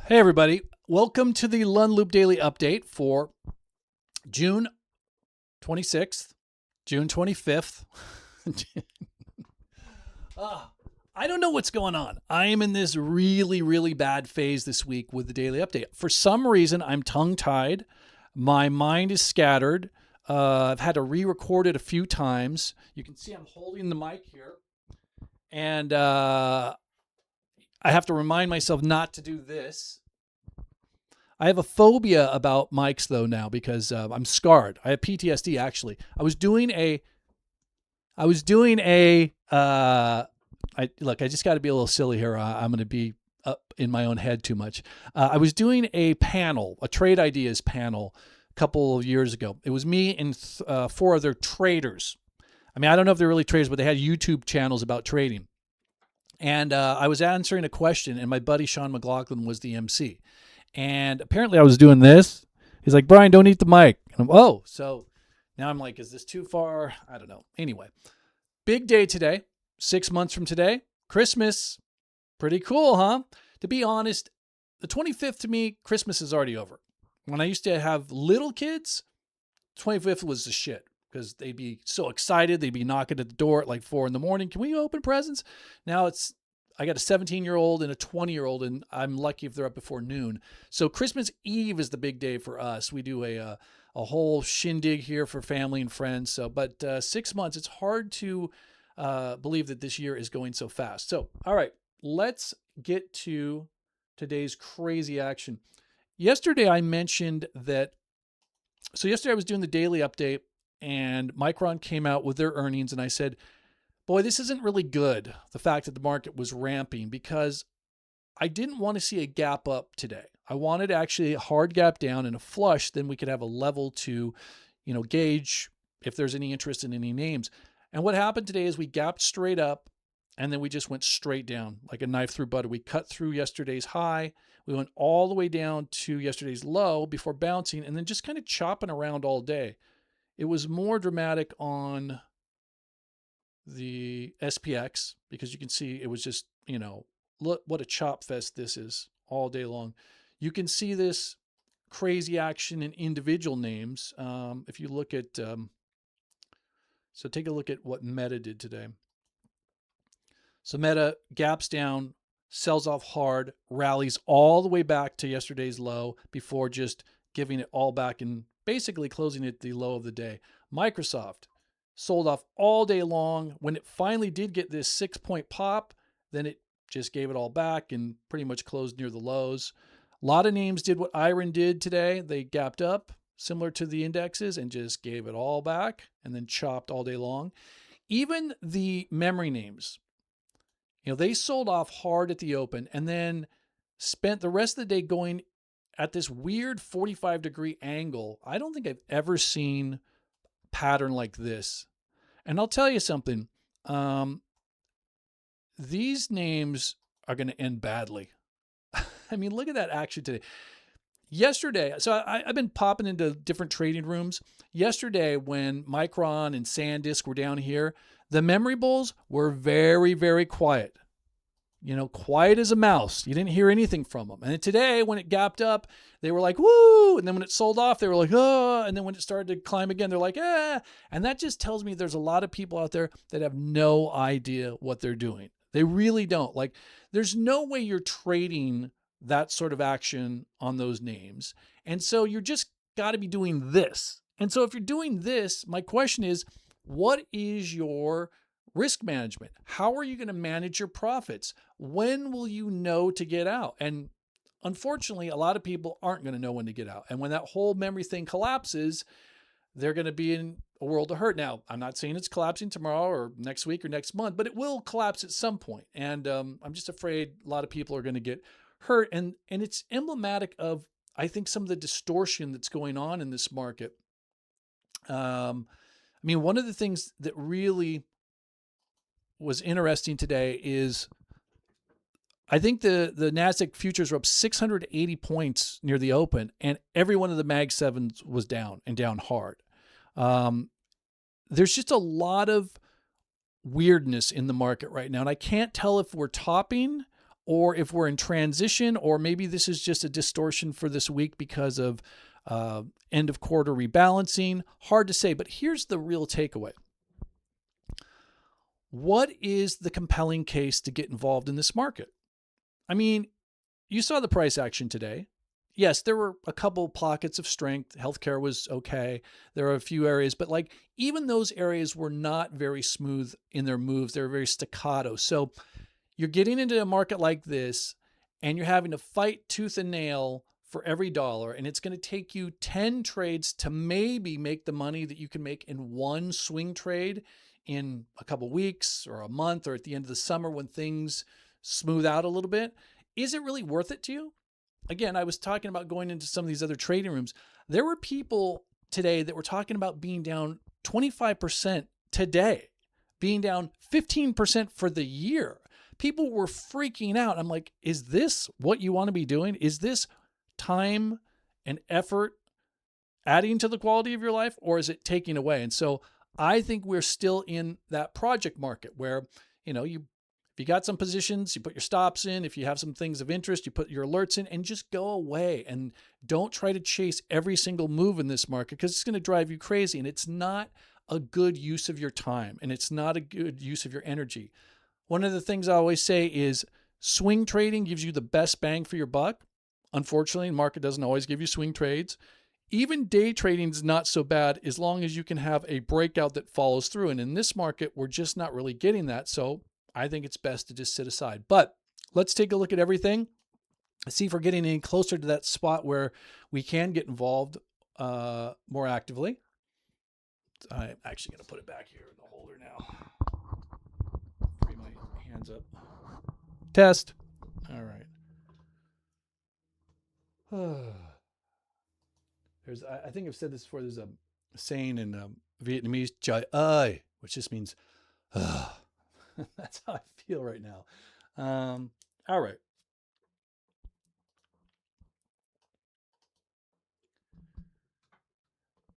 Hey, everybody. Welcome to the Lund Loop Daily Update for June 26th, June 25th. I don't know what's going on. I am in this really, really bad phase this week with the Daily Update. For some reason, I'm tongue-tied. My mind is scattered. I've had to re-record it a few times. You can see I'm holding the mic here. And I have to remind myself not to do this. I have a phobia about mics though now because I'm scarred. I have PTSD actually. I just got to be a little silly here. I'm going to be up in my own head too much. I was doing a panel, a trade ideas panel a couple of years ago. It was me and four other traders. I mean, I don't know if they're really traders, but they had YouTube channels about trading. And I was answering a question, and my buddy Sean McLaughlin was the MC. And apparently I was doing this. He's like, Brian, don't eat the mic. And so now I'm like, is this too far? I don't know. Anyway, big day today, 6 months from today, Christmas. Pretty cool, huh? To be honest, the 25th to me, Christmas is already over. When I used to have little kids, 25th was the shit because they'd be so excited. They'd be knocking at the door at like 4 a.m. Can we open presents? Now I got a 17-year-old and a 20-year-old, and I'm lucky if they're up before noon. So Christmas Eve is the big day for us. We do a whole shindig here for family and friends. So, but 6 months, it's hard to believe that this year is going so fast. So, all right, let's get to today's crazy action. Yesterday I mentioned that. So yesterday I was doing the daily update, and Micron came out with their earnings, and I said, boy, this isn't really good, the fact that the market was ramping, because I didn't want to see a gap up today. I wanted actually a hard gap down and a flush. Then we could have a level to, gauge if there's any interest in any names. And what happened today is we gapped straight up, and then we just went straight down like a knife through butter. We cut through yesterday's high. We went all the way down to yesterday's low before bouncing and then just kind of chopping around all day. It was more dramatic on the SPX because you can see it was just, look what a chop fest this is all day long. You can see this crazy action in individual names. If you look at, so take a look at what Meta did today. So Meta gaps down, sells off hard, rallies all the way back to yesterday's low before just giving it all back and basically closing at the low of the day. Microsoft sold off all day long. When it finally did get this 6-point pop, then it just gave it all back and pretty much closed near the lows. A lot of names did what Iron did today. They gapped up, similar to the indexes, and just gave it all back and then chopped all day long. Even the memory names, they sold off hard at the open and then spent the rest of the day going at this weird 45-degree angle. I don't think I've ever seen pattern like this. And I'll tell you something. These names are going to end badly. I mean, look at that action today. Yesterday, so I've been popping into different trading rooms. Yesterday, when Micron and SanDisk were down here, the memory bulls were very, very quiet. Quiet as a mouse. You didn't hear anything from them. And then today, when it gapped up, they were like, woo. And then when it sold off, they were like, oh. And then when it started to climb again, they're like, ah. And that just tells me there's a lot of people out there that have no idea what they're doing. They really don't. Like, there's no way you're trading that sort of action on those names. And so you're just got to be doing this. And so if you're doing this, my question is, what is your risk management? How are you going to manage your profits? When will you know to get out? And unfortunately, a lot of people aren't going to know when to get out. And when that whole memory thing collapses, they're going to be in a world of hurt. Now, I'm not saying it's collapsing tomorrow or next week or next month, but it will collapse at some point. And I'm just afraid a lot of people are going to get hurt. And it's emblematic of, I think, some of the distortion that's going on in this market. One of the things that really was interesting today is I think the NASDAQ futures were up 680 points near the open, and every one of the Mag 7s was down and down hard. There's just a lot of weirdness in the market right now, and I can't tell if we're topping or if we're in transition, or maybe this is just a distortion for this week because of end of quarter rebalancing. Hard to say, but here's the real takeaway. What is the compelling case to get involved in this market? I mean, you saw the price action today. Yes, there were a couple pockets of strength. Healthcare was okay. There are a few areas, but like even those areas were not very smooth in their moves. They were very staccato. So you're getting into a market like this and you're having to fight tooth and nail for every dollar. And it's going to take you 10 trades to maybe make the money that you can make in one swing trade in a couple weeks or a month or at the end of the summer when things smooth out a little bit. Is it really worth it to you? Again, I was talking about going into some of these other trading rooms. There were people today that were talking about being down 25% today, being down 15% for the year. People were freaking out. I'm like, is this what you want to be doing? Is this time and effort adding to the quality of your life, or is it taking away? And so I think we're still in that project market where, if you got some positions, you put your stops in. If you have some things of interest, you put your alerts in and just go away and don't try to chase every single move in this market because it's going to drive you crazy. And it's not a good use of your time and it's not a good use of your energy. One of the things I always say is swing trading gives you the best bang for your buck. Unfortunately, the market doesn't always give you swing trades. Even day trading is not so bad as long as you can have a breakout that follows through. And in this market, we're just not really getting that. So I think it's best to just sit aside. But let's take a look at everything. See if we're getting any closer to that spot where we can get involved more actively. I'm actually going to put it back here in the holder now. Free my hands up. Test. All right. I think I've said this before. There's a saying in Vietnamese, "Chai ai," which just means, that's how I feel right now. All right.